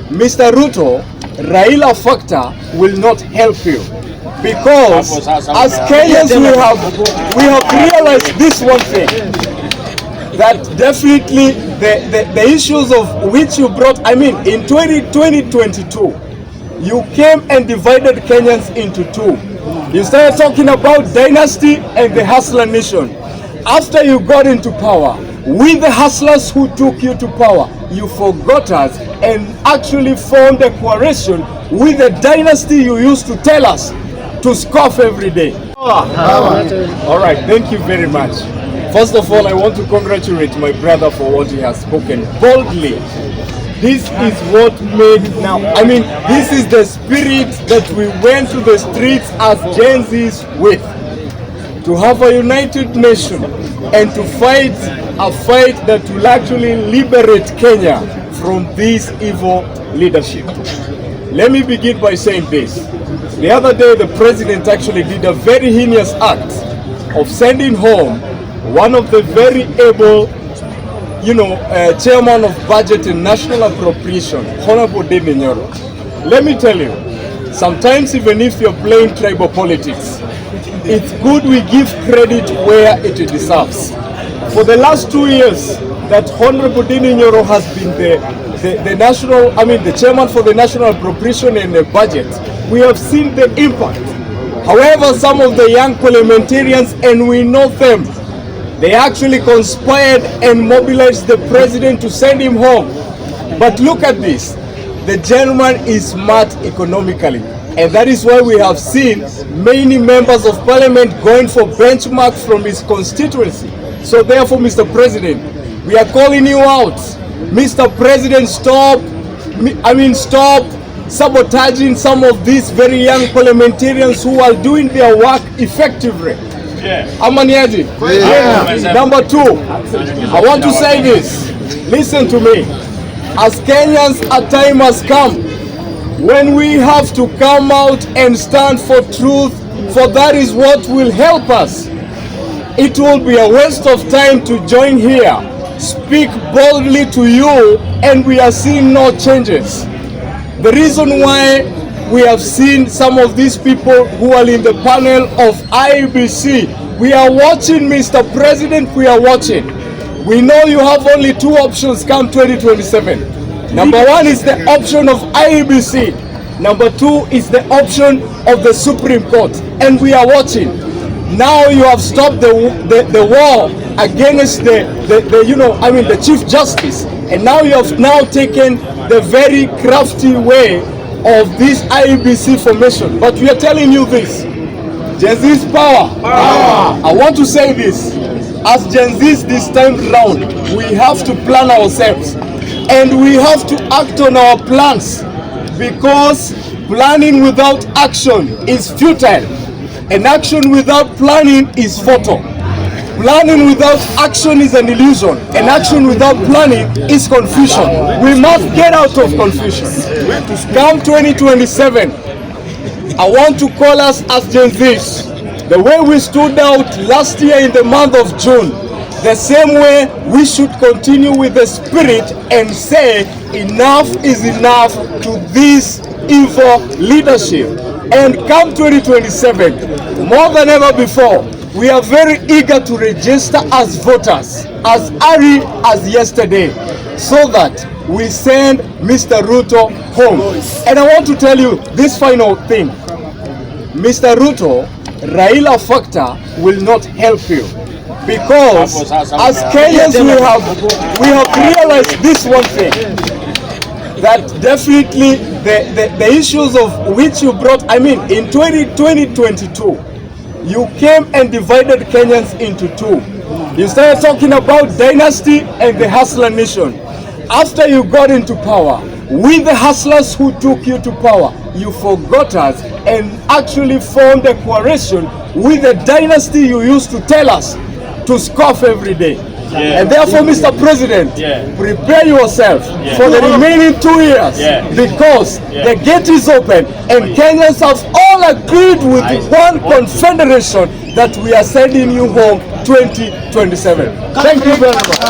Mr. Ruto, Raila factor will not help you, because as Kenyans we have realized this one thing, that definitely the issues of which you brought, I mean, in 2022, you came and divided Kenyans into two. You started talking about dynasty and the hustler nation. After you got into power, with the hustlers who took you to power, you forgot us and actually formed a coalition with the dynasty you used to tell us to scoff every day. All right, thank you very much. First of all, I want to congratulate my brother for what he has spoken boldly. This is what made now, I mean, this is the spirit that we went to the streets as Gen Zs with. To have a united nation and to fight a fight that will actually liberate Kenya from this evil leadership. Let me begin by saying this. The other day, the president actually did a very heinous act of sending home one of the very able, chairman of budget and national appropriation, Honorable Manyora. Let me tell you, sometimes even if you're playing tribal politics, it's good we give credit where it deserves. For the last 2 years that Honorable Manyora has been the chairman for the national appropriation and the budget, we have seen the impact. However, some of the young parliamentarians, and we know them, they actually conspired and mobilized the president to send him home. But look at this. The gentleman is smart economically. And that is why we have seen many members of parliament going for benchmarks from his constituency. So therefore, Mr. President, we are calling you out. Mr. President, stop sabotaging some of these very young parliamentarians who are doing their work effectively. Amaniaji. Number two, I want to say this. Listen to me. As Kenyans, a time has come when we have to come out and stand for truth, for that is what will help us. It will be a waste of time to join here, speak boldly to you, and we are seeing no changes. The reason why we have seen some of these people who are in the panel of IEBC, we are watching, Mr. President, we are watching. We know you have only two options come 2027. Number one is the option of IEBC. Number two is the option of the Supreme Court. And we are watching. Now you have stopped the war against the Chief Justice. And now you have now taken the very crafty way of this IEBC formation. But we are telling you this. Gen Z's power. I want to say this. As Gen Z's this time round, we have to plan ourselves. And we have to act on our plans, because planning without action is futile, and action without planning is futile. Planning without action is an illusion, and action without planning is confusion. We must get out of confusion. Come 2027, I want to call us as Gen Zs, the way we stood out last year in the month of June, the same way we should continue with the spirit and say enough is enough to this evil leadership. And come 2027, more than ever before, we are very eager to register as voters, as early as yesterday, so that we send Mr. Ruto home. And I want to tell you this final thing. Mr. Ruto, Raila factor will not help you. Because as Kenyans we have realized this one thing, that definitely the issues of which you brought, I mean, in 2022, you came and divided Kenyans into two. You started talking about dynasty and the hustler nation. After you got into power, with the hustlers who took you to power, you forgot us and actually formed a coalition with the dynasty you used to tell us to scoff every day. And therefore, Mr. President, prepare yourself for the remaining 2 years, because the gate is open and Kenyans have all agreed with one confederation that we are sending you home 2027. Thank you very much.